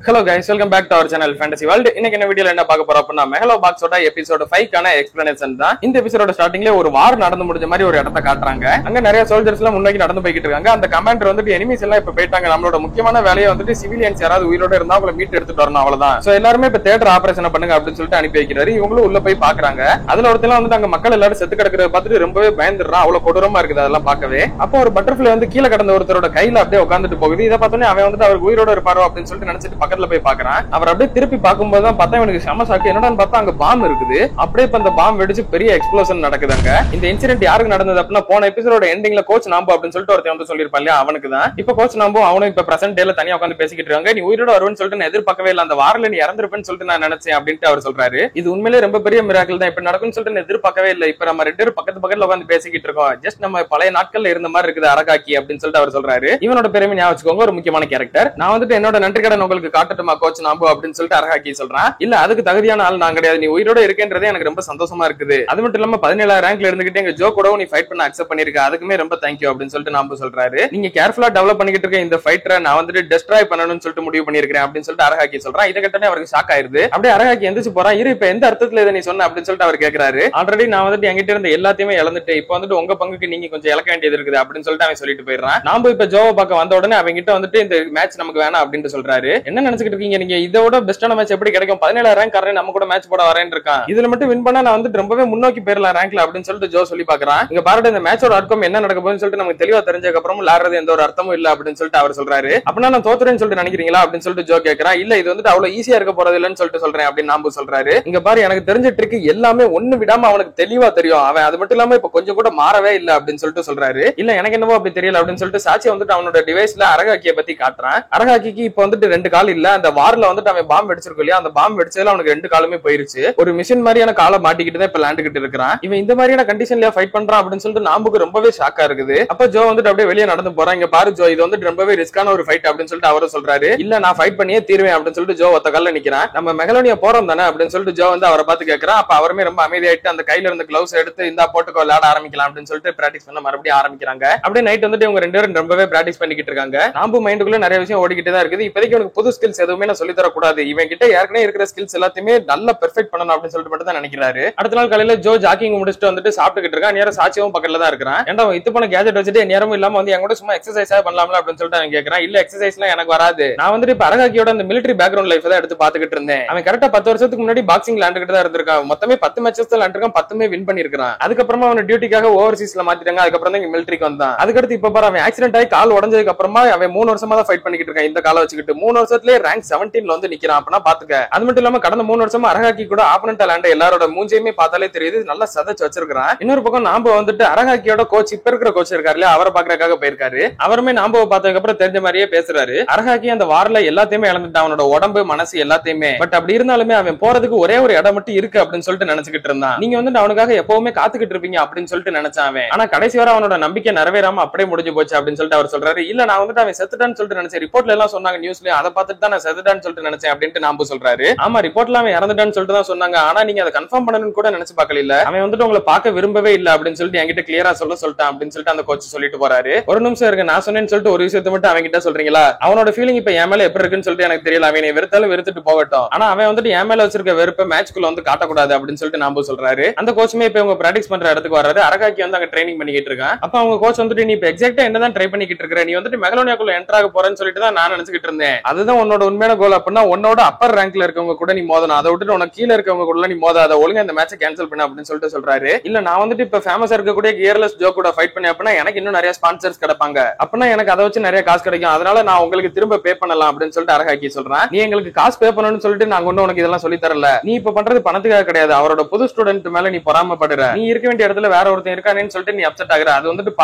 Hello guys, welcome back to our channel Fantasy World. இன்னைக்கு என்ன வீடியோல என்ன பார்க்க போறோம் அப்படினா மெகலோ பாக்ஸோட எபிசோட் 5 கான எக்ஸ்பிளனேஷன் தான். இந்த எபிசோடோட ஸ்டார்டிங்ல ஒரு வார் நடந்து முடிஞ்ச மாதிரி ஒரு இடத்தை காட்டுறாங்க. அங்க நிறைய சோல்ஜர்ஸ் எல்லாம் முன்னாடி நடந்து போயிட்டு இருக்காங்க. அந்த கமாண்டர் வந்துட்டு எனிமீஸ் எல்லாம் இப்ப போயிட்டாங்க. நம்மளோட முக்கியமான வேலையை வந்துட்டு சிவிலியன்ஸ் யாராவது உயிரோட இருந்தா அவங்கள மீட் எடுத்துட்டு வரணும் அவ்வளவுதான். சோ எல்லாருமே இப்ப தியேட்டர் ஆபரேஷன் பண்ணுங்க அப்படின்னு சொல்லிட்டு அனுப்பி வைக்கிறாரு. இவங்களும் உள்ள போய் பாக்குறாங்க. அதுல ஒருத்தர் வந்துட்டு அங்க மக்கள் எல்லாரும் செத்து கிடக்கிறத பார்த்துட்டு ரொம்பவே பயந்துடுறான். அவ்வளவு கொடூரமா இருக்குது அதெல்லாம் பார்க்கவே. அப்போ ஒரு பட்டர்ஃப்ளை வந்து கீழே கடந்த ஒருத்தரோட கையில அப்படியே உட்காந்துட்டு போகுது. இதை பார்த்தோன்னே அவன் வந்துட்டு அவர் உயிரோட இருப்பாரோ அப்படின்னு சொல்லிட்டு நினைச்சிட்டு பக்கத்துல போய் பாக்குறான். அவர் அப்படியே திருப்பி பார்க்கும்போது தான் பார்த்தா இவனுக்கு செம ஷாக். என்னடான்னு பார்த்தா அங்க பாம் இருக்குது. அப்படியே இப்ப அந்த பாம் வெடிச்சு பெரிய எக்ஸ்ப்ளோஷன் நடக்குதுங்க. இந்த இன்சிடென்ட் யாருக்கு நடந்தது அப்படின்னா போன எபிசோட எண்டிங்ல கோச் நாம்பு அப்படின்னு சொல்லிட்டு ஒருத்தன் வந்து சொல்லிருப்பான் இல்லையா, அவனுக்கு தான். இப்ப கோச் நாம்பும் அவனும் இப்ப பிரசன்ட் டேல தனியா உட்காந்து பேசிக்கிட்டு இருக்காங்க. நீ உயிரோட வருவேன்னு சொல்லிட்டு நான் எதிர்பார்க்கவே இல்லை, அந்த வாரில நீ இறந்துருப்பேன்னு சொல்லிட்டு நான் நினைச்சேன் அப்படின்ட்டு அவர் சொல்றாரு. இது உண்மையிலே ரொம்ப பெரிய மிராக்கிள் தான். இப்ப நடக்கும்னு சொல்லிட்டு நான் எதிர்பார்க்கவே இல்லை. இப்ப நம்ம ரெண்டு பேரும் பக்கத்துல உட்காந்து பேசிக்கிட்டு இருக்கோம். ஜஸ்ட் நம்ம பழைய நாட்கள்ல இருந்த மாதிரி இருக்குது அரகாக்கி அப்படின்னு சொல்லிட்டு அவர் சொல்றாரு. இவனோட பேருமே ஞாபகம் வச்சுக்கோங்க, ஒரு முக்கியமான கேரக்டர். நான் வந்துட்டு என்னோட நன்றி கடன் உங்களுக்கு காட்டட்டுமா கோச் நாம்பு அப்படின்னு சொல்லிட்டு அரகாக்கி சொல்றான். இல்ல அதுக்கு தகுதியான ஆள் நான் கிடையாது, நீ உயிரோட இருக்கேன்றதே எனக்கு ரொம்ப சந்தோஷமா இருக்குது. அது மட்டும் இல்லாம 17 ரேங்க்ல இருந்துகிட்டு எங்க ஜோ கூட நீ ஃபைட் பண்ண அக்செப்ட் பண்ணிருக்க, அதுக்குமே ரொம்ப தேங்க்யூ அப்படின்னு சொல்லிட்டு நாம்பு சொல்றாரு. நீங்க கேர்ஃபுல்லா டெவலப் பண்ணிக்கிட்டு இருக்க இந்த ஃபைட்டரை நான் வந்துட்டு டெஸ்ட்ராய் பண்ணணும்னு சொல்லிட்டு முடிவு பண்ணிருக்கேன் அப்படின்னு சொல்லிட்டு அரகாக்கி சொல்றான். இதை கேட்டனே அவருக்கு ஷாக் ஆயிருது. அப்படியே அரகாக்கி எந்திரிச்சு போறான். இரு இப்ப எந்த அர்த்தத்துல இதை நீ சொன்ன அப்படின்னு சொல்லிட்டு அவர் கேக்குறாரு. ஆல்ரெடி நான் வந்துட்டு என்கிட்ட இருந்த எல்லாத்தையுமே இழந்துட்டு இப்போ வந்துட்டு உங்க பங்குக்கு நீங்க கொஞ்சம் இழக்க வேண்டியது இருக்குது அப்படின்னு சொல்லிட்டு அவன் சொல்லிட்டு போயிடுறான். நாம இப்ப ஜோவை பார்க்க வந்த உடனே அவங்க கிட்ட வந்துட்டு இந்த மேட்ச் நமக்கு வேணாம் அப்படின்னு சொல்றாரு. என்ன நினைச்சிட்டு இருக்கீங்க நீங்க, இதோட பெஸ்டான மேட்ச் எப்படி கிடைக்கும், 17 ரேங்க் காரன் நம்ம கூட மேட்ச் போட வரேன்னு இருக்கான், இதுல மட்டும் வின் பண்ணா நான் வந்து ரொம்பவே முன்னோக்கி போயிடலாம் ரேங்க்ல அப்படின்னு சொல்லிட்டு ஜோ சொல்லி பாக்குறான். இங்க பாருங்க இந்த மேட்சோட அர்த்தம் என்ன நடக்க போகுதுன்னு சொல்லிட்டு நமக்கு தெளிவா தெரிஞ்சதுக்கு அப்புறம் விளையாடுறது எந்த ஒரு அர்த்தமும் இல்ல அப்படின்னு சொல்லிட்டு அவர் சொல்றாரு. அப்படின்னா நான் தோத்துறேன்னு சொல்லிட்டு நினைக்கிறீங்களா அப்படின்னு சொல்லிட்டு ஜோ கேக்குறான். இல்ல இது வந்துட்டு அவ்வளவு ஈஸியா இருக்க போறது இல்லன்னு சொல்லிட்டு சொல்றேன் அப்படின்னு நாம்பு சொல்றாரு. இங்க பாரு எனக்கு தெரிஞ்ச ட்ரிக் எல்லாமே ஒண்ணு விடாம அவனுக்கு தெளிவா தெரியும், அவன் அது மட்டும் இல்லாம இப்ப கொஞ்சம் கூட மாறவே இல்ல அப்படின்னு சொல்லிட்டு சொல்றாரு. இல்ல எனக்கு என்னவோ அப்படி தெரியல அப்படின்னு சொல்லிட்டு சாட்சி வந்துட்டு அவனோட டிவைஸ்ல அரகாக்கிய பத்தி காட்டுறான். அரகாக்கிக்கு இப்ப வந்துட்டு 2 கால் இல்ல, அந்த வார்ல வந்துட்டு அவன் பாம்பு வெடிச்சிருக்கும் இல்லையா, அந்த பாம்பு வெடிச்சதுல அவனுக்கு 2 காலுமே போயிருச்சு. ஒரு மிஷின் மாதிரியான காலை மாட்டிக்கிட்டு தான் இப்ப லேண்டுகிட்டு இருக்கிறான். இவன் இந்த மாதிரியான கண்டிஷன்ல ஃபைட் பண்றான் அப்படின்னு சொல்லிட்டு நாம்புக்கு ரொம்பவே ஷாக்கா இருக்குது. அப்ப ஜோ வந்துட்டு அப்படியே வெளியே நடந்து போறான். இங்க பாரு ஜோ இது வந்துட்டு ரொம்பவே ரிஸ்கான ஒரு ஃபைட் அப்படின்னு சொல்லிட்டு அவரும் சொல்றாரு. இல்ல நான் ஃபைட் பண்ணியே தீர்வேன் அப்படின்னு சொல்லிட்டு ஜோ ஒத்த கால்ல நிக்கிறான். நம்ம மெகலோனியா போறோம் தானே அப்படின்னு சொல்லிட்டு ஜோ வந்து அவரை பார்த்து கேட்கறான். அப்ப அவருமே ரொம்ப அமைதியாயிட்டு அந்த கையில இருந்த கிளவுஸ் எடுத்து இந்த போட்டுக்கோ விளையாட ஆரம்பிக்கலாம் அப்படின்னு சொல்லிட்டு பிராக்டிஸ் பண்ண மறுபடியும் ஆரம்பிக்கிறாங்க. அப்படியே நைட் வந்துட்டு இவங்க 2 பேரும் ரொம்பவே பிராக்டிஸ் பண்ணிக்கிட்டு இருக்காங்க. நாம்பு மைண்டுக்குள்ள நிறைய விஷயம் ஓடிக்கிட்டு தான் இருக்குது. இப்போதைக்கு இவனுக்கு புது ஸ்கில்ஸ் எதுவுமே நான் சொல்லி தரக்கூடாது, இவன் கிட்ட ஏற்கனவே இருக்கிற ஸ்கில்ஸ் எல்லாத்தையுமே நல்லா பெர்ஃபெக்ட் பண்ணணும் அப்படின்னு சொல்லிட்டு மட்டும் தான் நினைக்கிறாரு. அடுத்த நாள் காலையில ஜோ ஜாக்கிங் முடிச்சுட்டு வந்துட்டு சாப்பிட்டுக்கிட்டு இருக்கான். நேரம் சாட்சியும் பக்கத்துல தான் இருக்கிறான். ஏன்டா இது பண்ண கேஜெட் வச்சுட்டு நேரமும் இல்லாம வந்து என் கூட சும்மா எக்ஸசைஸா பண்ணலாம்ல அப்படின்னு சொல்லிட்டு அவன் கேட்கறான். இல்ல எக்ஸசைஸ்லாம் எனக்கு வராது, நான் வந்துட்டு இப்ப அரகாக்கியோட அந்த மிலிட்டரி பேக்ரவுண்ட் லைஃப் தான் எடுத்து பாத்துக்கிட்டு இருந்தேன். அவன் கரெக்டா 10 வருஷத்துக்கு முன்னாடி பாக்ஸிங் விளையாண்டுகிட்டு தான் இருந்திருக்கான். மொத்தமே 10 மேட்சஸ் விளையாண்டுருக்கான், 10மே வின் பண்ணிருக்கான். அதுக்கப்புறமா அவன் டியூட்டிக்காக ஓவர்சீஸ்ல மாத்திட்டாங்க. அதுக்கப்புறம் தான் மிலிட்டரிக்கு வந்தான். அதுக்கடுத்து இப்ப பாரு அவன் ஆக்சிடென்ட் ஆகி கால் உடஞ்சதுக்கு அப்புறமா அவன் 3 வருஷமா தான் ஃபைட் பண்ணிக்கிட்டு இருக்கான். இந்த காலை வச்சுக்கிட்டு 3 வருஷத்துலயே ரேங்க் 17ல வந்து நிக்கிறான். அப்படின்னா பாத்துக்க. அது மட்டும் இல்லாம கடந்த 3 வருஷமா அரகாக்கி கூட ஆப்பனன்ட் விளையாண்ட எல்லாரோட மூஞ்சியுமே பார்த்தாலே தெரியுது, நல்லா சதைச்சு வச்சிருக்கான். இன்னொரு பக்கம் நாம வந்துட்டு அரகாக்கியோட கோச் இப்ப இருக்கிற கோச் இருக்காரு இல்லையா, அவரை பாக்குறதுக்காக போயிருக்காரு. அவருமே நாம பார்த்ததுக்கு அப்புறம் தெரிஞ்ச மாதிரியே பேசுறாரு. அரகாக்கி அந்த வாரில எல்லாத்தையுமே இழந்துட்டான், அவனோட உடம்பு மனசு எல்லாத்தையுமே. பட் அப்படி இருந்தாலுமே அவன் போறதுக்கு ஒரே ஒரு இடம் மட்டும் இருக்கு அப்படின்னு சொல்லிட்டு நினைச்சுக்கிட்டு இருந்தான். நீங்க வந்துட்டு அவனுக்காக எப்பவுமே காத்துக்கிட்டு இருப்பீங்க அப்படின்னு சொல்லிட்டு நினைச்சான் அவன். ஆனா கடைசி வரை அவனோட நம்பிக்கை நிறைவேறாம அப்படியே முடிஞ்சு போச்சு அப்படின்னு சொல்லிட்டு அவர் சொல்றாரு. இல்ல நான் வந்துட்டு அவன் செத்துட்டான்னு சொல்லிட்டு நினைச்சேன், ரிப்போர்ட்ல எல்லாம் சொன்னாங்க நியூஸ்ல, அதை பார்த்துட்டு தான் நான் செத்துட்டான்னு சொல்லிட்டு நினைச்சேன் அப்படின்ட்டு நாம சொல்றாரு. ஆமா ரிப்போர்ட்ல அவன் இறந்துட்டான்னு சொல்லிட்டு தான் சொன்னாங்க, ஆனா நீங்க அதை கன்ஃபார்ம் பண்ணணும்னு கூட நினைச்சு பார்க்கல, இல்ல அவன் வந்துட்டு உங்களை பார்க்க விரும்பவே இல்ல அப்படின்னு சொல்லிட்டு என்கிட்ட கிளியரா சொல்லிட்டான் அப்படின்னு சொல்லிட்டு அந்த கோச் சொல்லிட்டு போறாரு. ஒரு நிமிஷம் இருக்கு, நான் சொன்னேன்னு சொல்லிட்டு ஒரு விஷயத்தை மட்டும் அவன் கிட்ட சொல்றீங்களா, அவனோட ஃபீலிங் இப்ப என் மேல எப்படி இருக்குன்னு சொல்லிட்டு எனக்கு தெரியல, அவனை வெறுத்தாலும் வெறுத்துட்டு போகட்டும், ஆனா அவன் வந்துட்டு என் மேல வச்சிருக்க வெறுப்ப மேட்ச்க்குள்ள வந்து காட்டக்கூடாது அப்படின்னு சொல்லிட்டு நாம சொல்றாரு. அந்த கோச்சுமே இப்ப இவங்க பிராக்டிஸ் பண்ற இடத்துக்கு வராரு. அரகாக்கி வந்து அங்க ட்ரைனிங் பண்ணிக்கிட்டு இருக்கான். அப்ப அவங்க கோச் வந்துட்டு நீ இப்ப எக்ஸாக்ட்டா என்னதான் ட்ரை பண்ணிக்கிட்டு இருக்க, நீ வந்துட்டு மெகலோனியாக்குள்ள என்டர் ஆக போறேன்னு சொல்லிட்டு தான் நான் நினைச்சுக்கிட்டு இருந்தேன், அதுதான் உன்னோட உண்மையான கோல். அப்படின்னா உன்னோட அப்பர் ரேங்க்ல இருக்கவங்க கூட நீ மோதணும், அதை விட்டு உனக்கு கீழே இருக்கவங்க கூட நீ மோதாத, ஒழுங்கா இந்த மேட்சை கேன்சல் பண்ணு அப்படின்னு சொல்லிட்டு சொல்றாரு. இல்ல நான் வந்துட்டு இப்ப ஃபேமஸா இருக்கக்கூடிய கியர்லெஸ் ஜோ கூட ஃபைட் பண்ணி அப்படின்னா எனக்கு இன்னும் நிறைய ஸ்பான்சர்ஸ் கிடைப்பாங்க, அப்படின்னா எனக்கு அதை வச்சு நிறைய காசு கிடைக்கும், அதனால நான் உங்களுக்கு திரும்ப பே பண்ணலாம் அப்படின்னு சொல்லிட்டு அரகாக்கி சொல்றேன். நீ எங்களுக்கு காசு பே பண்ணணும்னு சொல்லிட்டு நாங்க ஒன்னும் உனக்கு இதெல்லாம் சொல்லி தரல, நீ இப்ப பண்றது பணத்துக்காக கிடையாது, அவரோட புது ஸ்டூடெண்ட் மேல நீ பொறாமப்படுற, நீ இருக்க வேண்டிய இடத்துல வேற ஒருத்தன் இருக்கானேன்னு சொல்லிட்டு நீ அப்செட் ஆகுற, அது வந்துட்டு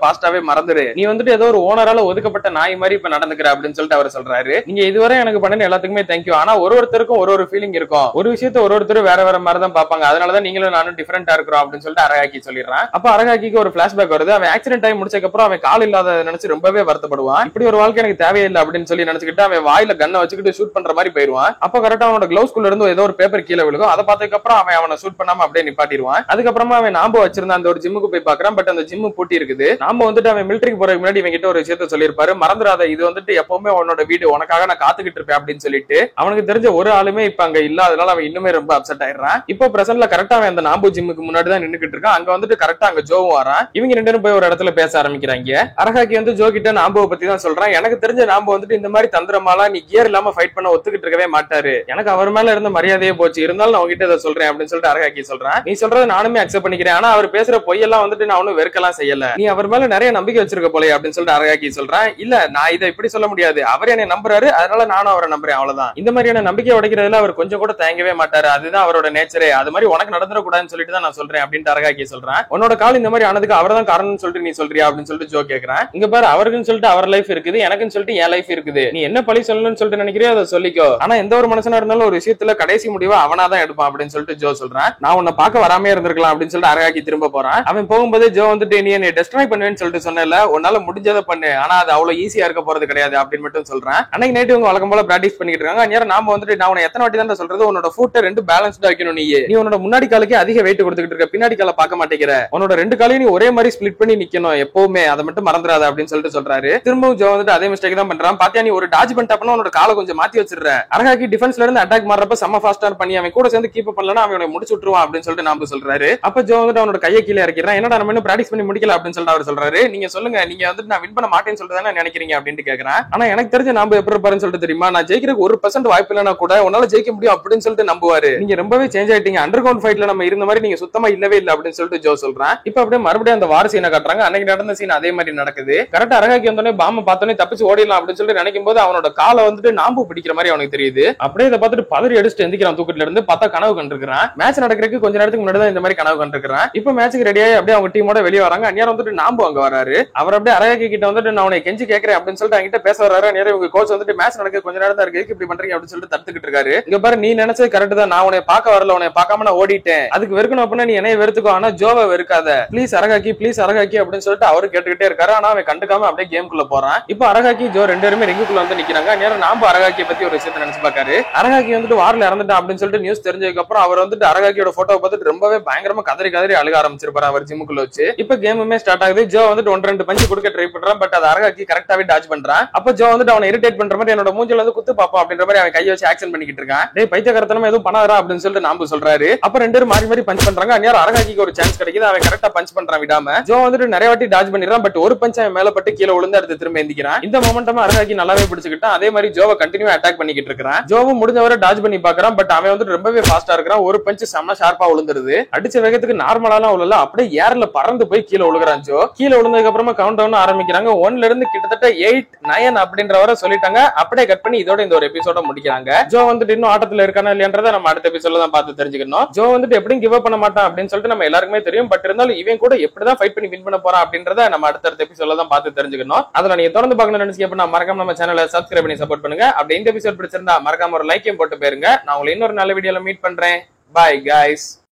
பாஸ்டாவே மறந்துரு, நீ வந்துட்டு ஏதோ ஒரு ஓனரால ஒதுக்கப்பட்ட நாய் மாதிரி இப்ப நடந்துக்கிற அப்படின்னு சொல்லிட்டு அவர் சொல்றாரு. நீங்க இதுவரை எனக்கு பண்ண எல்லாத்துக்குமே தேங்க்யூ, ஆனா ஒருத்தருக்கும் ஒரு ஃபீலிங் இருக்கும், ஒரு விஷயத்த ஒருத்தர் வேற மாதிரி தான் பாப்பாங்க, அதனாலதான் நீங்களும் நானும் டிஃபரெண்டா இருக்கிறோம் அப்படின்னு சொல்லிட்டு அரகாக்கி சொல்லிடுறான். அப்ப அரகாக்கிக்கு ஒரு பிளாஷ்பேக் வருது. அவன் ஆக்சிடென்ட் ஆகி முடிச்சதுக்கு அப்புறம் அவன் கால் இல்லாத நினைச்சு ரொம்பவே வருத்தப்படுவான். இப்படி ஒரு வாழ்க்கை எனக்கு தேவையில்லை அப்படின்னு சொல்லி நினைச்சுக்கிட்டு அவன் வாயில கண்ணை வச்சுக்கிட்டு ஷூட் பண்ற மாதிரி போயிருவான். அப்ப கரெக்டா அவனோட கிளவுஸ் குள்ள இருந்து ஏதோ ஒரு பேப்பர் கீழே விழுகும். அதை பார்த்ததுக்கு அப்புறம் அவனை ஷூட் பண்ணாம அப்படியே நிப்பாட்டிடுவான். அதுக்கப்புறமா அவன் நாம வச்சிருந்த அந்த ஒரு ஜிம்முக்கு போய் பாக்குறான். பட் அந்த ஜிம் பூட்டி இருக்குது. நாம வந்துட்டு அவன் மிலிட்டரிக்கு போறதுக்கு முன்னாடி இவன் கிட்ட ஒரு விஷயத்த சொல்லியிருப்பாரு, மறந்துடாத இது வந்துட்டு எப்பவுமே உன்னோட வீடு, உனக்காக உனக்காக நான் காத்துக்கிட்டு இருப்பேன் அப்படின்னு சொல்லிட்டு அவனுக்கு தெரிஞ்ச ஒரு ஆளுமே இப்ப அங்க இல்ல. அதனால அவன் இன்னுமே ரொம்ப அப்செட் ஆயிடுறான். இப்போ பிரசன்ட்ல கரெக்டா அவன் அந்த நாம்பு ஜிம்முக்கு முன்னாடி தான் நின்னுக்கிட்டு இருக்கான். அங்க வந்துட்டு கரெக்டா அங்க ஜோவும் வரான். இவங்க ரெண்டு பேரும் போய் ஒரு இடத்துல பேச ஆரம்பிக்கிறாங்க. அரகாக்கி வந்து ஜோ கிட்ட நாம்புவை பத்தி தான் சொல்றான். எனக்கு தெரிஞ்ச நாம்பு வந்துட்டு இந்த மாதிரி தந்திரமாலாம் நீ கியர் இல்லாம ஃபைட் பண்ண ஒத்துக்கிட்டு இருக்கவே மாட்டாரு. எனக்கு அவர் மேல இருந்த மரியாதையே போச்சு. இருந்தாலும் நான் உங்ககிட்ட இதை சொல்றேன் அப்படின்னு சொல்லிட்டு அரகாக்கி சொல்றான். நீ சொல்றதை நானுமே அக்செப்ட் பண்ணிக்கிறேன். ஆனா அவர் பேசுற பொய்யெல்லாம் வந்துட்டு நான் ஒன்னும் வெறுக்கலாம் செய்யல. நீ அவர் மேல நிறைய நம்பிக்கை வச்சிருக்க போலே அப்படின்னு சொல்லிட்டு அரகாக்கி சொல்றான். இல்ல நான் இதை இப்படி சொல்ல முடியாது. அவர் என்னை நம்புறாரு, அதனால நானும் அவரை நம்புறேன், அவ்வளவுதான். இந்த மாதிரியான நம்பிக்கை உடைக்கிறதுல அவர் கொஞ்சம் கூட தயங்கவே மாட்டாரு. அதுதான் அவரோட நேச்சரே. அது மாதிரி உனக்கு நடந்துடக்கூடாதுன்னு சொல்லிட்டு தான் நான் சொல்றேன் அப்படின்னு அரகாக்கி சொல்றான். உன்னோட கால் இந்த மாதிரி ஆனதுக்கு அவர் தான் காரணம்னு சொல்லிட்டு நீ சொல்றியா அப்படின்னு சொல்லிட்டு ஜோ கேக்குறான். இங்க பாரு, அவருக்குன்னு சொல்லிட்டு அவர் லைஃப் இருக்குது, எனக்குன்னு சொல்லிட்டு என் லைஃப் இருக்குது. நீ என்ன பழி சொல்லணும்னு சொல்லிட்டு நினைக்கிறியோ அதை சொல்லிக்கோ. ஆனா எந்த ஒரு மனுஷனா இருந்தாலும் ஒரு விஷயத்துல கடைசி முடிவை அவனாதான் எடுப்பான் அப்படின்னு சொல்லிட்டு ஜோ சொல்றான். நான் உன்னை பார்க்க வராமே இருந்திருக்கலாம் அப்படின்னு சொல்லிட்டு அரகாக்கி திரும்ப போறான். அவன் போகும்போது ஜோ வந்துட்டு நீ என்னை டெஸ்ட்ராய் பண்ணுவேன்னு சொல்லிட்டு சொன்னல, உன்னால முடிஞ்சதை பண்ணு, ஆனா அது அவ்வளவு ஈஸியா இருக்க போறது கிடையாது அப்படின்னு மட்டும் சொல்றான். அன்னைக்கு நைட்டு இவங்க வழக்கம் போல பிராக்டிஸ் பண்ணிட்டு இருக்காங்க. நேரம் நாம வந்துட்டு நான் உன்னை எத்தனை வாட்டி தான் சொல்றது, உன்னோட ஃபுட்டை ரெண்டு பேலன்ஸ்டா வைக்கணும். நீ உன்னோட முன்னாடி காலுக்கு அதிக வெயிட் கொடுத்துக்கிட்டு இருக்க, பின்னாடி கால பார்க்க மாட்டேங்கிற. உன்னோட ரெண்டு காலையும் நீ ஒரே மாதிரி ஸ்பிளிட் பண்ணி நிக்கணும் எப்பவுமே, அதை மட்டும் மறந்துடாத அப்படின்னு சொல்லிட்டு சொல்றாரு. திரும்பவும் ஜோ வந்துட்டு அதே மிஸ்டேக் தான் பண்றான். பாத்தியா, நீ ஒரு டாஜ் பண்ணிட்டப்பனா உன்னோட காலை கொஞ்சம் மாத்தி வச்சிருக்க. அரகாக்கி டிஃபென்ஸ்ல இருந்து அட்டாக் மாறப்ப செம்ம ஃபாஸ்டா பண்ணி அவன் கூட சேர்ந்து கீப் பண்ணலன்னா அவனை முடிச்சு விட்டுருவான் அப்படின்னு சொல்லிட்டு நாம சொல்றாரு. அப்ப ஜோ வந்துட்டு அவனோட கையை கீழே இறக்கிறான். என்னடா நம்ம இன்னும் பிராக்டிஸ் பண்ணி முடிக்கல அப்படின்னு சொல்லிட்டு அவர் சொல்றாரு. நீங்க சொல்லுங்க, நீங்க வந்துட்டு நான் வின் பண்ண மாட்டேன்னு சொல்லிட்டு தானே நினைக்கிறீங்க அப்படின்னு கேக்குறேன். ஆனா எனக்கு தெரிஞ்ச நாம எப்படி இருப்பாருன்னு சொல்லிட்டு தெரியுமா, நான் ஜெயிக்கிறதுக்கு 1% வாய்ப்பு இல்லைன்னா கூட உன்னால ஜெயிக்க முடியும் அப்படின்னு சொல்லிட்டு நம்புவாரு. நீங்க ரொம்பவே சேஞ்ச் ஆயிட்டீங்க. அண்டர் கிரவுண்ட் ஃபைட்ல நம்ம இருந்த மாதிரி நீங்க சுத்தமா இல்லவே இல்லை அப்படின்னு சொல்லிட்டு ஜோ சொல்றான். இப்ப அப்படியே மறுபடியும் அந்த வார் சீனை காட்டுறாங்க. அன்னைக்கு நடந்த சீன் அதே மாதிரி நடக்குது. கரெக்டா அரகாக்கி வந்தோடனே பாம்பை பார்த்தோன்னே தப்பிச்சு ஓடிடலாம் அப்படின்னு சொல்லிட்டு நினைக்கும் போது அவனோட காலை வந்துட்டு நாம்பு பிடிக்கிற மாதிரி அவனுக்கு தெரியுது. அப்படியே இதை பார்த்துட்டு பதறி அடிச்சுட்டு எந்திக்கிறான் தூக்கத்துல இருந்து. பார்த்தா கனவு கண்டிருக்கான். மேட்ச் நடக்கிறதுக்கு கொஞ்ச நேரத்துக்கு முன்னாடி தான் இந்த மாதிரி கனவு கண்டிருக்கான். இப்ப மேட்சுக்கு ரெடியாகி அப்படியே அவங்க டீமோட வெளியே வராங்க. அந்நேரம் வந்துட்டு நாம்பு அங்க வராரு. அவர் அப்படியே அரகாக்கி கிட்ட வந்துட்டு நான் உன்னை கெஞ்சி கேட்கிறேன் அப்படின்னு சொல்லிட்டு என்கிட்ட பேச வர்றாரு. நேரம் உங்க கோச் வந்துட்டு மேட்ச் நடக்க கொஞ்ச நேரம் தான் இருக்கு, இப்படி பண்றீங்க அப்படின்னு சொல்லிட்டு தடுத்துக்கிட்டு இருக்காரு. இங்க பாரு, நீ நினைச்சது கரெக்ட் தான். நான் உன்னை பார்க்க வரல, உன்னை பார்க்காம நான் ஓடிட்டேன். அதுக்கு வெறுக்கணும் அப்படின்னா நீ என்னைய வெறுத்துக்கோ, ஆனா ஜோவை வெறுக்காத, ப்ளீஸ் அரகாக்கி, ப்ளீஸ் அரகாக்கி அப்படின்னு சொல்லிட்டு அவரு கேட்டுக்கிட்டே இருக்காரு. ஆனா அவன் கண்டுக்காம அப்படியே கேம்குள்ள போறான். இப்போ அரகாக்கி ஜோ ரெண்டு பேருமே ரிங்குக்குள்ள வந்து நிக்கிறாங்க. நேரம் நாம அரகாக்கியை பத்தி ஒரு விஷயத்தை நினைச்சு பாக்காரு. அரகாக்கி வந்துட்டு வார்ல இறந்துட்டான் அப்படின்னு சொல்லிட்டு நியூஸ் தெரிஞ்சதுக்கு அப்புறம் அவர் வந்துட்டு அரகாக்கியோட போட்டோ பார்த்துட்டு ரொம்பவே பயங்கரமா கதறி கதறி அழுக ஆரம்பிச்சிருப்பாரு அவர் ஜிம்முக்குள்ள வச்சு. இப்ப கேமுமே ஸ்டார்ட் ஆகுது. ஜோ வந்துட்டு 1-2 பஞ்ச் கொடுக்க ட்ரை பண்றான். பட் அது அரகாக்கி கரெக்டாவே டாச் பண்றான். அப்ப ஜோ வந்துட்டு அவனை இரிட்டேட் பண்ற மாதிரி என்னோட மூஞ்சில வந்து குத்து பாப்போம் அப்படின்ற மாதிரி அவன் கையை வச்சு ஆக்சன் பண்ணிக்கிட்டு இருக்கான். டேய் பைத்தியக்காரத்தனமா எதுவும் பண்ணாதடா அப்படின்னு சொல்லிட்டு நாம சொல்றாரு. அப்ப ரெண்டு பேரும் மாறி மாறி பஞ்ச் பண்றாங்க. அந்நேரம் அரகாக்கிக்கு ஒரு சான்ஸ் கிடைக்குது. அவன் கரெக்டா பஞ்ச் பண்றான் விடாம. ஜோ வந்துட்டு நிறைய வாட்டி டாச் பண்ணிடுறான். பட் ஒரு பஞ்ச் அவன் மேல பட்டு கீழே விழுந்து அடுத்து திரும்ப எந்திக்கிறான். இந்த மொமெண்டம் அரகாக்கி நல்லாவே பிடிச்சுக்கிட்டான். அதே மாதிரி ஜோவை கண்டினியூ அட்டாக் பண்ணிக்கிட்டு இருக்கான். ஜோவும் முடிஞ்சவரை டாச் பண்ணி பாக்குறான். பட் அவன் வந்துட்டு ரொம்பவே ஃபாஸ்டா இருக்கிறான். ஒரு பஞ்ச் செம்ம ஷார்ப்பா விழுந்துருது. அடிச்ச வேகத்துக்கு நார்மலாலாம் உள்ள அப்படியே ஏர்ல பறந்து போய் கீழே விழுகிறான். ஜோ கீழே விழுந்ததுக்கு அப்புறமா கவுண்ட் டவுன் ஆரம்பிக்கிறாங்க. 1ல இருந்து கிட்டத்தட்ட 8, 9 அப்படின்ற வரை சொல்லிட்டாங்க. அப்படியே கட் பண்ணி இதோட இந்த ஒரு எபிசோட முடிக்கிறாங்க. ஜோ வந்துட்டு இன்னும் ஆட்டத்துல இருக்கானா இல்லையன்றதை நம்ம அடுத்த எபிசோட்ல தான் பார்த்து தெரிஞ்சுக்கணும். ஜோ வந்துட்டு எப்படியும் கிவ் அப் பண்ண மாட்டான் அப்படின்னு சொல்லிட்டு நம்ம எல்லாருக்குமே தெரியும். பட் இருந்தாலும் இவன் கூட எப்படிதான் ஃபைட் பண்ணி வின் பண்ண போறான் அப்படின்றத நம்ம அடுத்த எபிசோட்ல தான் பார்த்து தெரிஞ்சுக்கணும். அதனால நீங்க தொடர்ந்து பார்க்கணும்னு நினைச்சீங்க மறக்காம நம்ம சேனலை சப்ஸ்கிரைப் பண்ணி சப்போர்ட் பண்ணுங்க. அப்படி இந்த எபிசோட் பிடிச்சிருந்தா மறக்காம ஒரு லைக்கையும் போட்டு போயிருங்க. நான் உங்களை இன்னொரு நல்ல வீடியோல மீட் பண்றேன். Bye guys.